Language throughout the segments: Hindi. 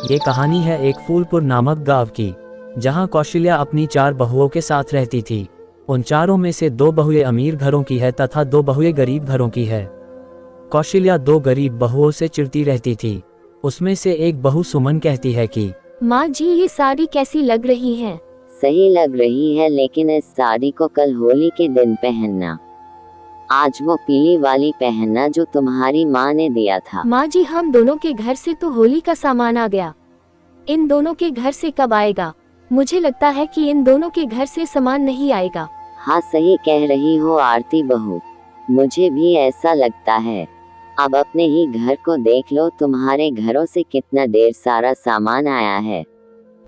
ये कहानी है एक फूलपुर नामक गांव की, जहां कौशल्या अपनी 4 बहुओं के साथ रहती थी। उन चारों में से 2 बहुएं अमीर घरों की है तथा 2 बहुएं गरीब घरों की है। कौशल्या 2 गरीब बहुओं से चिढ़ती रहती थी। उसमें से एक बहू सुमन कहती है कि माँ जी, ये साड़ी कैसी लग रही है? सही लग रही है, लेकिन इस साड़ी को कल होली के दिन पहनना। आज वो पीली वाली पहनना जो तुम्हारी माँ ने दिया था। माँ जी, हम दोनों के घर से तो होली का सामान आ गया, इन दोनों के घर से कब आएगा? मुझे लगता है कि इन दोनों के घर से सामान नहीं आएगा। हाँ, सही कह रही हो आरती बहू, मुझे भी ऐसा लगता है। अब अपने ही घर को देख लो, तुम्हारे घरों से कितना ढेर सारा सामान आया है।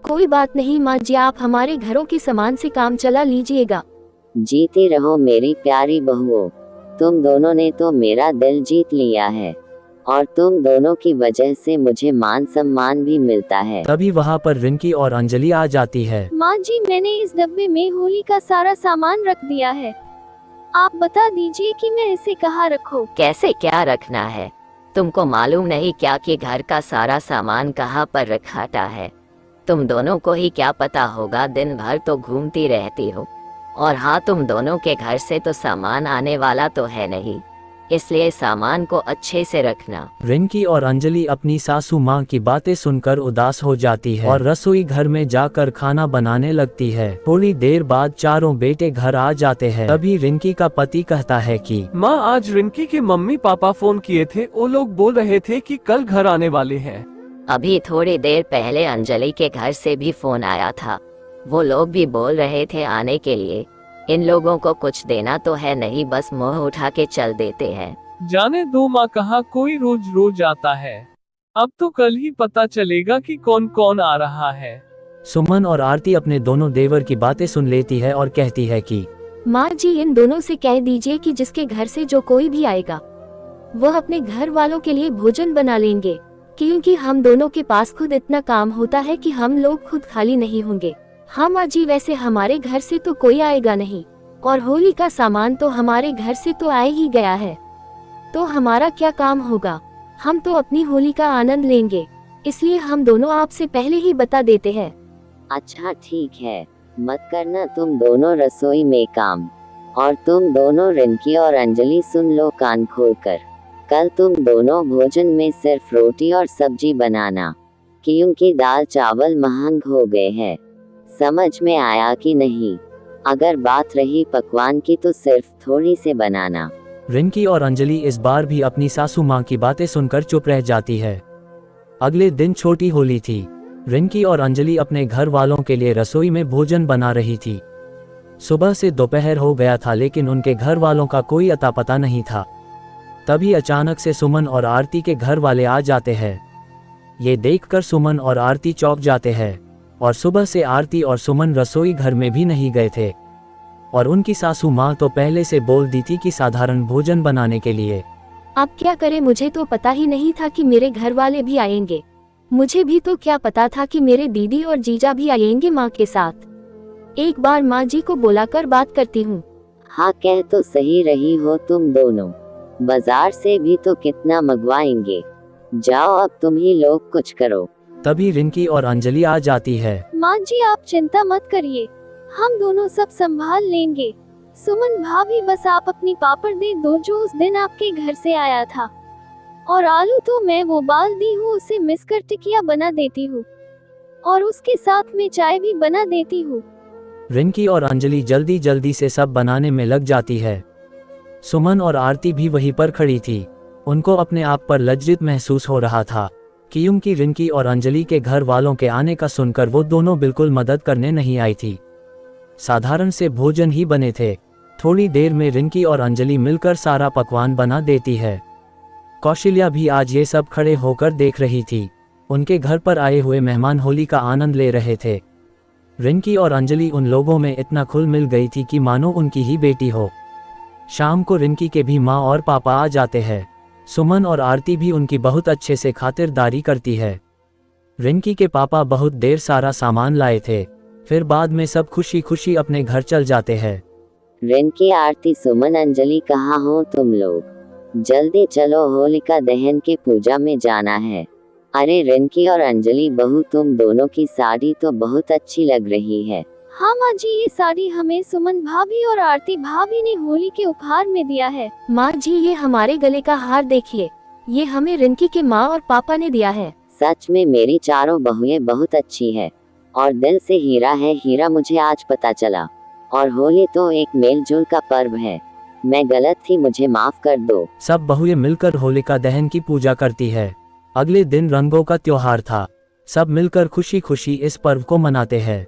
कोई बात नहीं माँ जी, आप हमारे घरों के सामान से काम चला लीजिएगा। जीती रहो मेरी प्यारी बहुओं, तुम दोनों ने तो मेरा दिल जीत लिया है और तुम दोनों की वजह से मुझे मान सम्मान भी मिलता है। तभी वहां पर रिंकी और अंजलि आ जाती है। माँ जी, मैंने इस डब्बे में होली का सारा सामान रख दिया है, आप बता दीजिए कि मैं इसे कहाँ रखूं? कैसे क्या रखना है? तुमको मालूम नहीं क्या कि घर का सारा सामान कहाँ पर रखाता है? तुम दोनों को ही क्या पता होगा, दिन भर तो घूमती रहती हो। और हाँ, तुम दोनों के घर से तो सामान आने वाला तो है नहीं, इसलिए सामान को अच्छे से रखना। रिंकी और अंजलि अपनी सासू माँ की बातें सुनकर उदास हो जाती है और रसोई घर में जाकर खाना बनाने लगती है। थोड़ी देर बाद चारों बेटे घर आ जाते हैं। तभी रिंकी का पति कहता है कि माँ, आज रिंकी के मम्मी पापा फोन किए थे, वो लोग बोल रहे थे कि कल घर आने वाले हैं। अभी थोड़ी देर पहले अंजलि के घर से भी फोन आया था, वो लोग भी बोल रहे थे आने के लिए। इन लोगों को कुछ देना तो है नहीं, बस मुंह उठा के चल देते हैं। जाने दो माँ, कहाँ कोई रोज रोज आता है। अब तो कल ही पता चलेगा कि कौन कौन आ रहा है। सुमन और आरती अपने दोनों देवर की बातें सुन लेती है और कहती है कि माँ जी, इन दोनों से कह दीजिए कि जिसके घर से जो कोई भी आएगा वह अपने घर वालों के लिए भोजन बना लेंगे, क्योंकि हम दोनों के पास खुद इतना काम होता है कि हम लोग खुद खाली नहीं होंगे। हाँ माँ जी, वैसे हमारे घर से तो कोई आएगा नहीं और होली का सामान तो हमारे घर से तो आ ही गया है, तो हमारा क्या काम होगा? हम तो अपनी होली का आनंद लेंगे, इसलिए हम दोनों आपसे पहले ही बता देते हैं। अच्छा ठीक है, मत करना तुम दोनों रसोई में काम। और तुम दोनों रिंकी और अंजलि सुन लो कान खोलकर, कल तुम दोनों भोजन में सिर्फ रोटी और सब्जी बनाना, क्योंकि दाल चावल महंग हो गए हैं। समझ में आया कि नहीं? अगर बात रही पकवान की तो सिर्फ थोड़ी से बनाना। रिंकी और अंजलि इस बार भी अपनी सासू माँ की बातें सुनकर चुप रह जाती है। अगले दिन छोटी होली थी। रिंकी और अंजलि अपने घर वालों के लिए रसोई में भोजन बना रही थी। सुबह से दोपहर हो गया था, लेकिन उनके घर वालों का कोई अता पता नहीं था। तभी अचानक से सुमन और आरती के घर वाले आ जाते हैं। ये देखकर सुमन और आरती चौंक जाते हैं और सुबह से आरती और सुमन रसोई घर में भी नहीं गए थे और उनकी सासू माँ तो पहले से बोल दी थी कि साधारण भोजन बनाने के लिए। अब क्या करें, मुझे तो पता ही नहीं था कि मेरे घर वाले भी आएंगे। मुझे भी तो क्या पता था कि मेरे दीदी और जीजा भी आएंगे माँ के साथ। एक बार माँ जी को बुलाकर बात करती हूँ। हाँ, कह तो सही रही हो तुम दोनों, बाजार से भी तो कितना मंगवाएंगे। जाओ, अब तुम ही लोग कुछ करो। तभी रिंकी और अंजलि आ जाती है। माँ जी, आप चिंता मत करिए, हम दोनों सब संभाल लेंगे। सुमन भाभी, बस आप अपनी पापड़ दे दो जो उस दिन आपके घर से आया था, और आलू तो मैं वो बाल दी हूँ, उसे मिस कर टिकिया बना देती हूँ और उसके साथ में चाय भी बना देती हूँ। रिंकी और अंजलि जल्दी जल्दी से सब बनाने में लग जाती है। सुमन और आरती भी वहीं पर खड़ी थी। उनको अपने आप पर लज्जित महसूस हो रहा था, क्योंकि रिंकी और अंजलि के घर वालों के आने का सुनकर वो दोनों बिल्कुल मदद करने नहीं आई थी। साधारण से भोजन ही बने थे। थोड़ी देर में रिंकी और अंजलि मिलकर सारा पकवान बना देती है। कौशल्या भी आज ये सब खड़े होकर देख रही थी। उनके घर पर आए हुए मेहमान होली का आनंद ले रहे थे। रिंकी और अंजलि उन लोगों में इतना खुल मिल गई थी कि मानो उनकी ही बेटी हो। शाम को रिंकी के भी माँ और पापा आ जाते हैं। सुमन और आरती भी उनकी बहुत अच्छे से खातिरदारी करती है। रिंकी के पापा बहुत देर सारा सामान लाए थे, फिर बाद में सब खुशी खुशी अपने घर चल जाते हैं। रिंकी, आरती, सुमन, अंजलि, कहाँ हो तुम लोग? जल्दी चलो, होलिका दहन के पूजा में जाना है। अरे रिंकी और अंजलि बहू, तुम दोनों की साड़ी तो बहुत अच्छी लग रही है। हाँ माँ जी, ये साड़ी हमें सुमन भाभी और आरती भाभी ने होली के उपहार में दिया है। माँ जी, ये हमारे गले का हार देखिए, ये हमें रिंकी के माँ और पापा ने दिया है। सच में मेरी चारों बहुएं बहुत अच्छी है और दिल से हीरा है हीरा, मुझे आज पता चला। और होली तो एक मेलजोल का पर्व है। मैं गलत थी, मुझे माफ कर दो। सब बहुएं मिलकर होलिका दहन की पूजा करती है। अगले दिन रंगों का त्योहार था। सब मिलकर खुशी खुशी इस पर्व को मनाते हैं।